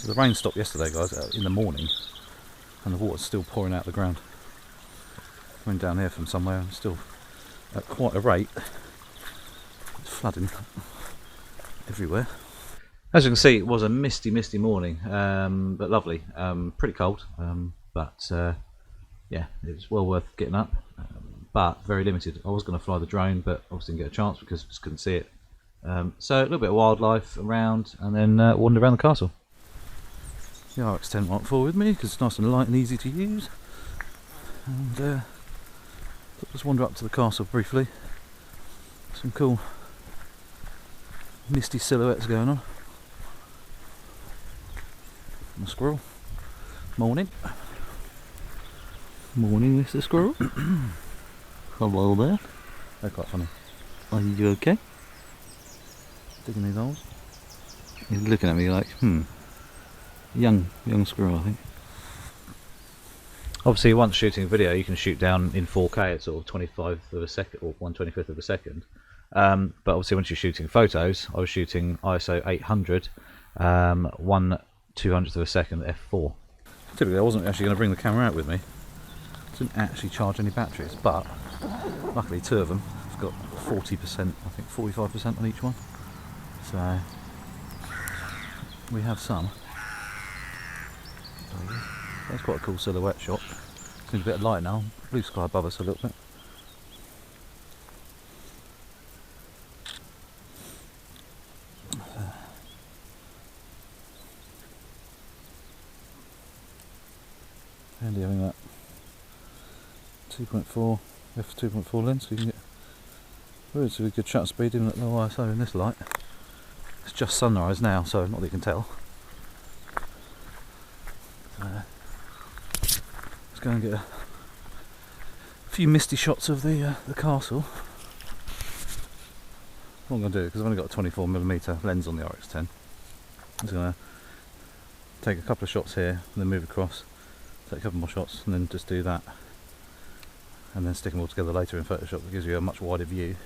The rain stopped yesterday, guys, in the morning, and the water's still pouring out the ground. Coming down here from somewhere, and still at quite a rate. It's flooding everywhere. As you can see, it was a misty morning, but lovely. Pretty cold, but yeah, it was well worth getting up, but very limited. I was going to fly the drone, but obviously didn't get a chance because I just couldn't see it. So a little bit of wildlife around, and then wander around the castle. The Rx10 Mark IV with me because it's nice and light and easy to use. And just wander up to the castle briefly. Some cool misty silhouettes going on. And a squirrel. Morning. Morning, Mr. Squirrel. Hello there. They're quite funny. Are you okay? Digging these holes. He's looking at me like, young squirrel, I think. Obviously, once shooting a video, you can shoot down in 4K at sort of 25th of a second or 1/25th of a second. But obviously, once you're shooting photos, I was shooting ISO 800, 1/200th of a second f4. Typically, I wasn't actually going to bring the camera out with me. Didn't actually charge any batteries, but luckily 2 of them have got 40%, I think 45% on each one. So we have some. That's quite a cool silhouette shot. Seems a bit of light now. Blue sky above us a little bit. Handy having that 2.4 f2.4 lens, so you can get relatively good shutter speed even at low ISO in this light. It's just sunrise now, so not that you can tell. Let's go and get a few misty shots of the castle. What I'm going to do, because I've only got a 24mm lens on the Rx10, I'm just going to take a couple of shots here and then move across, take a couple more shots and then just do that, and then stick them all together later in Photoshop. That gives you a much wider view,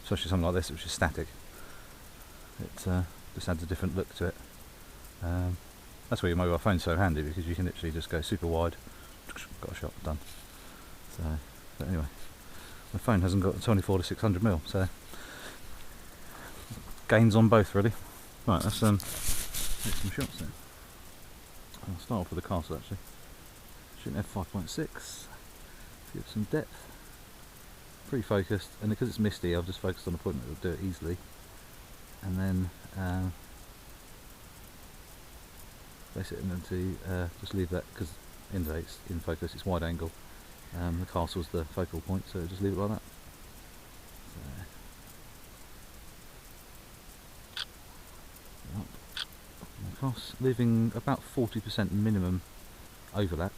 especially something like this which is static. It just adds a different look to it. That's where your mobile phone's so handy, because you can literally just go super wide, got a shot, done. So, but anyway, the phone hasn't got a 24 to 600mm, so gains on both really. Right, let's get some shots then. I'll start off with the castle actually. Shooting f5.6, give some depth. Pretty focused, and because it's misty, I've just focused on a point that will do it easily. And then place it into just leave that, because in focus, it's wide angle. The castle's the focal point, so just leave it like that. So, up and across, leaving about 40% minimum overlap.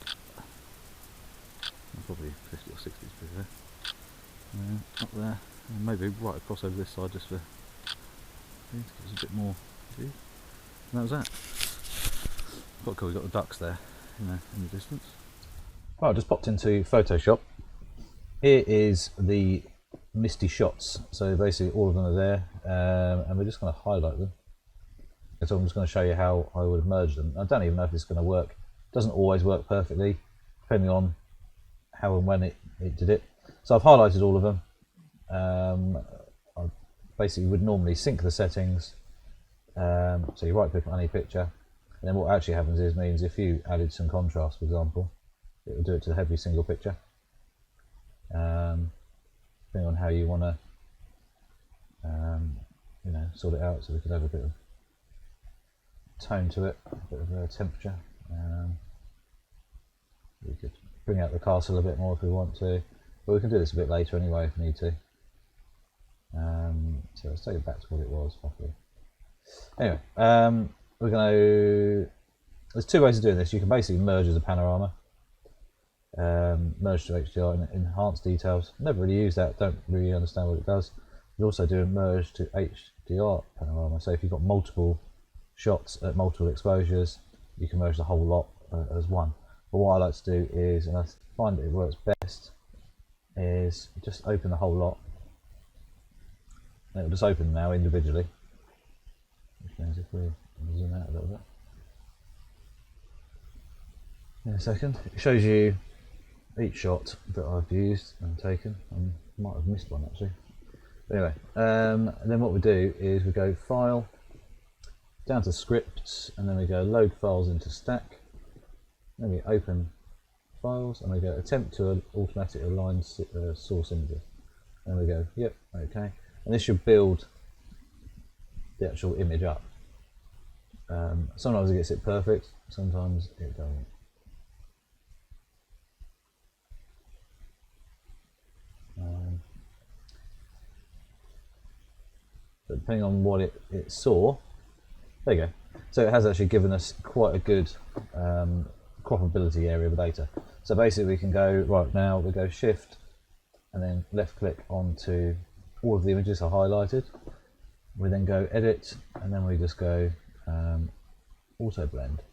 Probably 50 or 60 to be fair. Up there, and maybe right across over this side just for to give us a bit more view. And that was that. Quite cool, we've got the ducks there in the distance. Right, I just popped into Photoshop. Here is the misty shots. So basically all of them are there, and we're just going to highlight them. So I'm just going to show you how I would merge them. I don't even know if this is going to work. It doesn't always work perfectly, depending on how and when it did it. So I've highlighted all of them. I basically would normally sync the settings. So you right click on any picture, and then what actually happens means if you added some contrast, for example, it will do it to every single picture. Depending on how you want to, sort it out. So we could have a bit of tone to it, a bit of temperature. We could bring out the castle a bit more if we want to, but we can do this a bit later anyway if we need to. So let's take it back to what it was roughly. Anyway, we're going to. There's 2 ways of doing this. You can basically merge as a panorama, merge to HDR and enhance details. Never really used that. Don't really understand what it does. You also do a merge to HDR panorama. So if you've got multiple shots at multiple exposures, you can merge the whole lot as one. But what I like to do is, and I find it works best, is just open the whole lot. And it'll just open now individually. we zoom out a little bit. In a second, it shows you each shot that I've used and taken. I might have missed one actually. But anyway, and then what we do is we go File, down to Scripts, and then we go Load Files into Stack. Then we open Files, and we go Attempt to automatically align source images. And we go, yep, okay. And this should build the actual image up. Sometimes it gets it perfect, sometimes it doesn't. But depending on what it saw, there you go. So it has actually given us quite a good croppability area of the data. So basically we can go, right now we go Shift and then left click onto all of the images are highlighted. We then go Edit, and then we just go Auto Blend.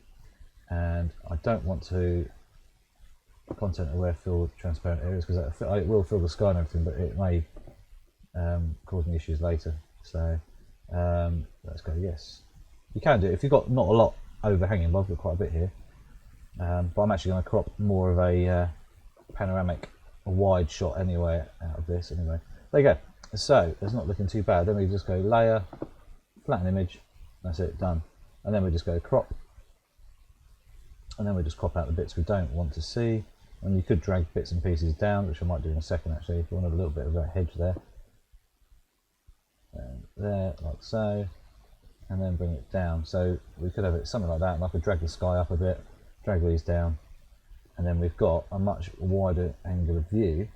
And I don't want to content aware fill transparent areas because it will fill the sky and everything, but it may cause me issues later. So let's go yes. You can do it if you've got not a lot overhanging, but I've got quite a bit here. But I'm actually going to crop more of a panoramic, a wide shot anyway out of this anyway. There you go. So it's not looking too bad. Then we just go Layer, Flatten Image, that's it, done. And then we just go Crop, and then we just crop out the bits we don't want to see. And you could drag bits and pieces down, which I might do in a second actually, if you want a little bit of that hedge there. And there, like so. And then bring it down. So we could have it something like that, and I could drag the sky up a bit, drag these down, and then we've got a much wider angle of view,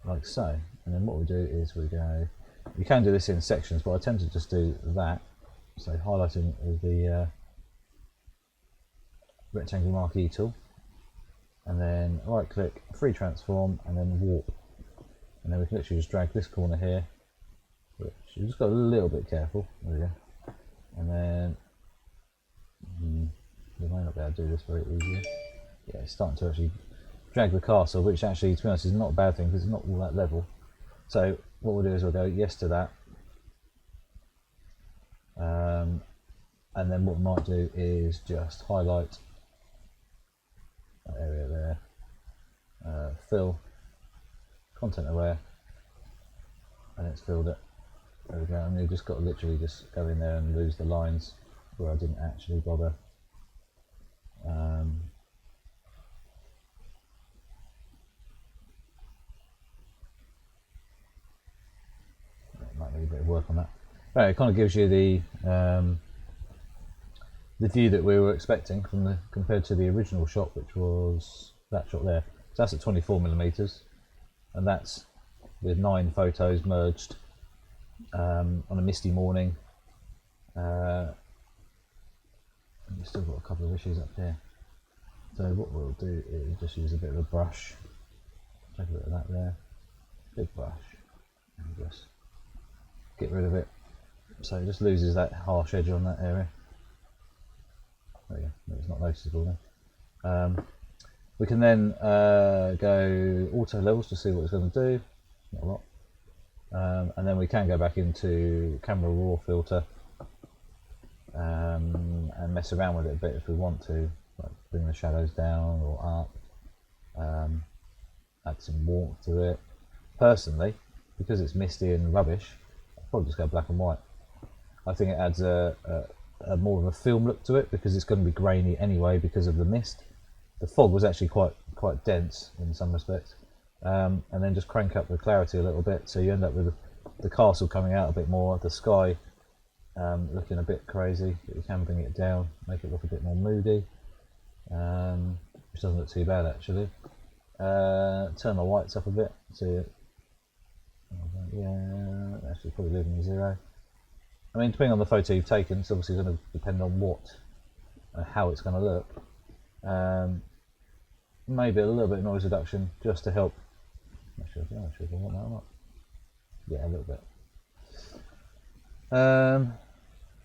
like so. And then what we do is we go, you can do this in sections, but I tend to just do that. So highlighting with the rectangle marquee tool, and then right click, free transform, and then warp. And then we can literally just drag this corner here, which you just got a little bit careful. There we go. And then we may not be able to do this very easily. Yeah, it's starting to actually drag the castle, which actually, to be honest, is not a bad thing because it's not all that level. So what we'll do is we'll go yes to that. And then what we might do is just highlight that area there, fill, content aware, and it's filled it. There we go, and we've just got to literally just go in there and lose the lines where I didn't actually bother. Might need a bit of work on that. But it kind of gives you the view that we were expecting from compared to the original shot, which was that shot there. So that's at 24mm, and that's with 9 photos merged. On a misty morning. We've still got a couple of issues up here. So what we'll do is just use a bit of a brush. Take a bit of that there. Big brush. And just get rid of it. So it just loses that harsh edge on that area. There you go. It's not noticeable then. We can then go auto levels to see what it's going to do. Not a lot. And then we can go back into camera raw filter and mess around with it a bit if we want to, like bring the shadows down or up, add some warmth to it. Personally, because it's misty and rubbish, I'll probably just go black and white. I think it adds a more of a film look to it because it's going to be grainy anyway because of the mist. The fog was actually quite dense in some respects. And then just crank up the clarity a little bit, so you end up with the castle coming out a bit more, the sky looking a bit crazy, but you can bring it down, make it look a bit more moody, which doesn't look too bad actually. Turn the whites up a bit, so yeah, actually probably leaving 0. I mean, depending on the photo you've taken, it's obviously going to depend on what and how it's going to look. Maybe a little bit of noise reduction just to help. Not sure if I want that or not. Yeah, a little bit.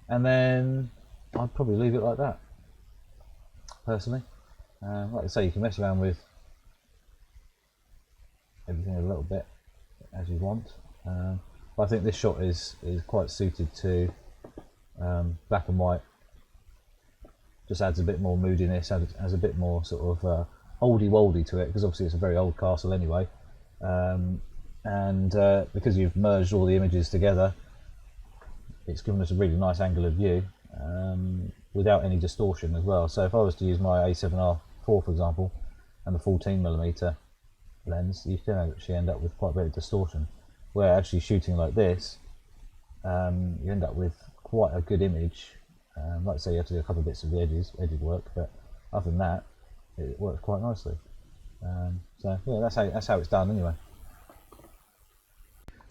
And then I'd probably leave it like that, personally. Like I say, you can mess around with everything a little bit as you want. But I think this shot is quite suited to Black and white just adds a bit more moodiness, adds a bit more sort of oldie-woldy to it, because obviously it's a very old castle anyway. Because you've merged all the images together, it's given us a really nice angle of view without any distortion as well. So if I was to use my A7R4, for example, and the 14mm lens, you can actually end up with quite a bit of distortion. Where actually shooting like this, you end up with quite a good image. Like I say, you have to do a couple of bits of the edges work, but other than that, it works quite nicely. So yeah, that's how it's done anyway.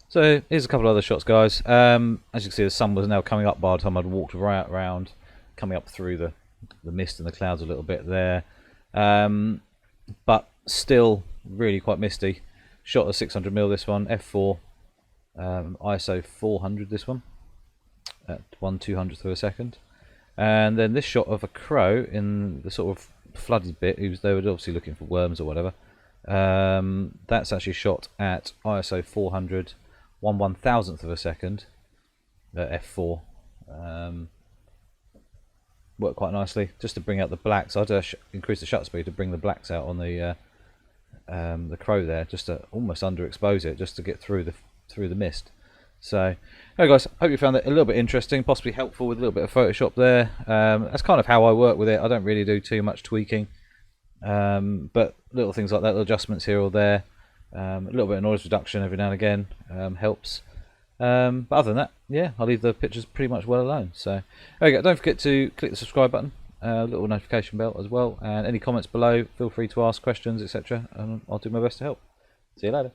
So here's a couple of other shots, guys. As you can see, the sun was now coming up by the time I'd walked right around, coming up through the mist and the clouds a little bit there, but still really quite misty. Shot at 600mm this one, f4, ISO 400 this one, at 1/200th of a second. And then this shot of a crow in the sort of flooded bit, they were obviously looking for worms or whatever. That's actually shot at ISO 400, 1/1000th of a second, f4. Worked quite nicely, just to bring out the blacks. I had to increase the shutter speed to bring the blacks out on the crow there, just to almost underexpose it, just to get through the mist. So, hey guys, hope you found that a little bit interesting, possibly helpful with a little bit of Photoshop there. That's kind of how I work with it. I don't really do too much tweaking, but little things like that, little adjustments here or there, a little bit of noise reduction every now and again helps. But other than that, yeah, I'll leave the pictures pretty much well alone. So, there you go. Don't forget to click the subscribe button, little notification bell as well, and any comments below, feel free to ask questions, etc. and I'll do my best to help. See you later.